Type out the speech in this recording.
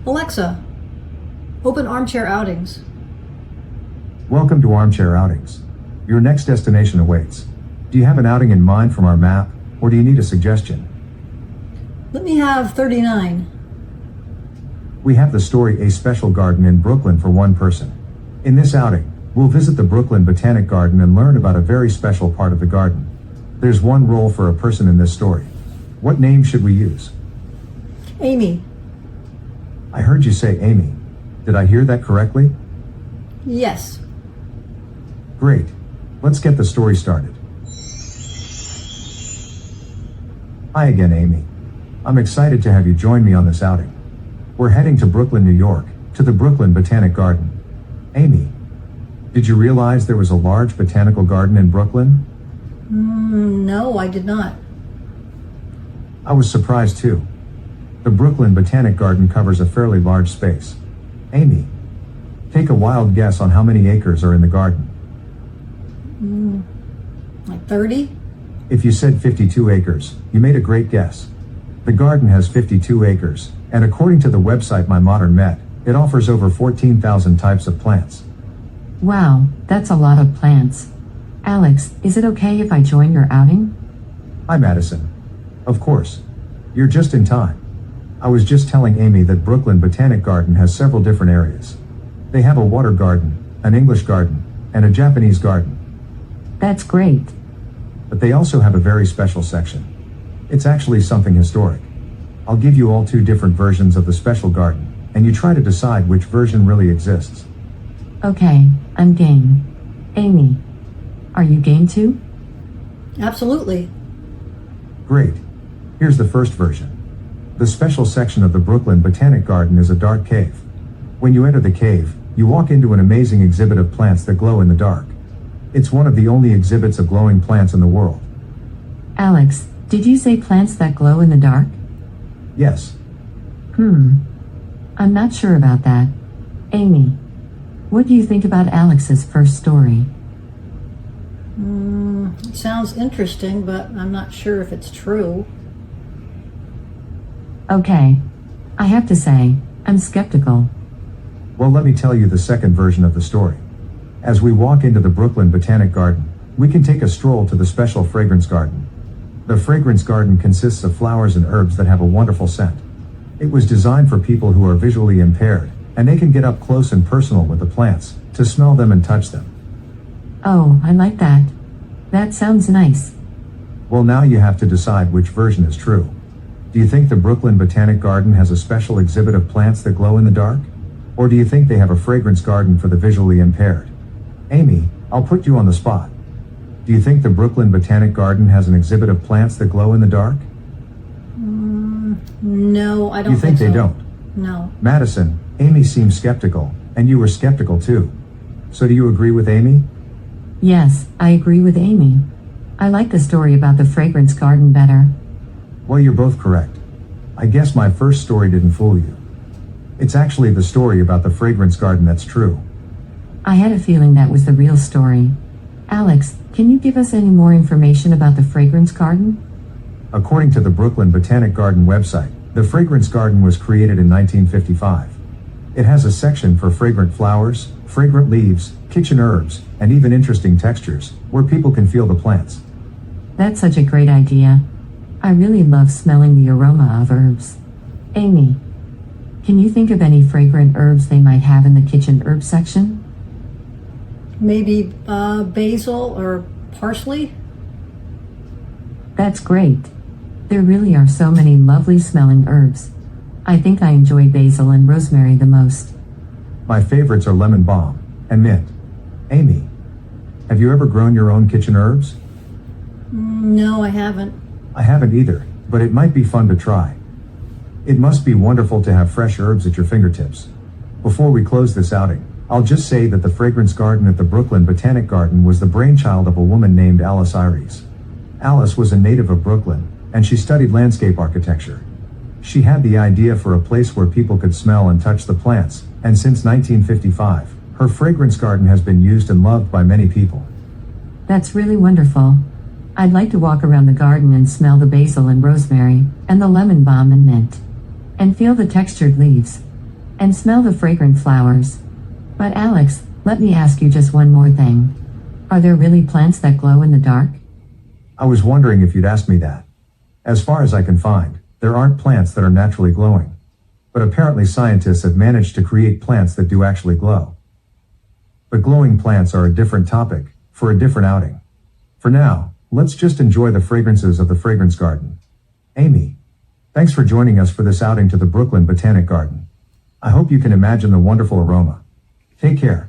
Alexa, open Armchair Outings. Welcome to Armchair Outings. Your next destination awaits. Do you have an outing in mind from our map, or do you need a suggestion? Let me have 39. We have the story A Special Garden in Brooklyn for one person. In this outing, we'll visit the Brooklyn Botanic Garden and learn about a very special part of the garden. There's one role for a person in this story. What name should we use? Amy. I heard you say Amy. Did I hear that correctly? Yes. Great. Let's get the story started. Hi again, Amy. I'm excited to have you join me on this outing. We're heading to Brooklyn, New York, to the Brooklyn Botanic Garden. Amy, did you realize there was a large botanical garden in Brooklyn? No, I did not. I was surprised too. The Brooklyn Botanic Garden covers a fairly large space. Amy, take a wild guess on how many acres are in the garden. Like 30? If you said 52 acres, you made a great guess. The garden has 52 acres, and according to the website My Modern Met, it offers over 14,000 types of plants. Wow, that's a lot of plants. Alex, is it okay if I join your outing? Hi, Madison. Of course. You're just in time. I was just telling Amy that Brooklyn Botanic Garden has several different areas. They have a water garden, an English garden, and a Japanese garden. That's great. But they also have a very special section. It's actually something historic. I'll give you all two different versions of the special garden, and you try to decide which version really exists. Okay, I'm game. Amy, are you game too? Absolutely. Great. Here's the first version. The special section of the Brooklyn Botanic Garden is a dark cave. When you enter the cave, you walk into an amazing exhibit of plants that glow in the dark. It's one of the only exhibits of glowing plants in the world. Alex, did you say plants that glow in the dark? Yes. I'm not sure about that. Amy, what do you think about Alex's first story? It sounds interesting, but I'm not sure if it's true. Okay. I have to say, I'm skeptical. Well, let me tell you the second version of the story. As we walk into the Brooklyn Botanic Garden, we can take a stroll to the special fragrance garden. The fragrance garden consists of flowers and herbs that have a wonderful scent. It was designed for people who are visually impaired, and they can get up close and personal with the plants, to smell them and touch them. Oh, I like that. That sounds nice. Well, now you have to decide which version is true. Do you think the Brooklyn Botanic Garden has a special exhibit of plants that glow in the dark? Or do you think they have a fragrance garden for the visually impaired? Amy, I'll put you on the spot. Do you think the Brooklyn Botanic Garden has an exhibit of plants that glow in the dark? No, I don't You think so. they don't? No. Madison, Amy seems skeptical, and you were skeptical too. So do you agree with Amy? Yes, I agree with Amy. I like the story about the fragrance garden better. Well, you're both correct. I guess my first story didn't fool you. It's actually the story about the fragrance garden that's true. I had a feeling that was the real story. Alex, can you give us any more information about the fragrance garden? According to the Brooklyn Botanic Garden website, the fragrance garden was created in 1955. It has a section for fragrant flowers, fragrant leaves, kitchen herbs, and even interesting textures, where people can feel the plants. That's such a great idea. I really love smelling the aroma of herbs. Amy, can you think of any fragrant herbs they might have in the kitchen herb section? Maybe basil or parsley? That's great. There really are so many lovely smelling herbs. I think I enjoy basil and rosemary the most. My favorites are lemon balm and mint. Amy, have you ever grown your own kitchen herbs? No, I haven't. I haven't either, but it might be fun to try. It must be wonderful to have fresh herbs at your fingertips. Before we close this outing, I'll just say that the fragrance garden at the Brooklyn Botanic Garden was the brainchild of a woman named Alice Iries. Alice was a native of Brooklyn, and she studied landscape architecture. She had the idea for a place where people could smell and touch the plants, and since 1955, her fragrance garden has been used and loved by many people. That's really wonderful. I'd like to walk around the garden and smell the basil and rosemary, and the lemon balm and mint. And feel the textured leaves. and smell the fragrant flowers. But Alex, let me ask you just one more thing. Are there really plants that glow in the dark? I was wondering if you'd ask me that. As far as I can find, there aren't plants that are naturally glowing. But apparently scientists have managed to create plants that do actually glow. But glowing plants are a different topic, for a different outing. For now, let's just enjoy the fragrances of the fragrance garden. Amy, thanks for joining us for this outing to the Brooklyn Botanic Garden. I hope you can imagine the wonderful aroma. Take care.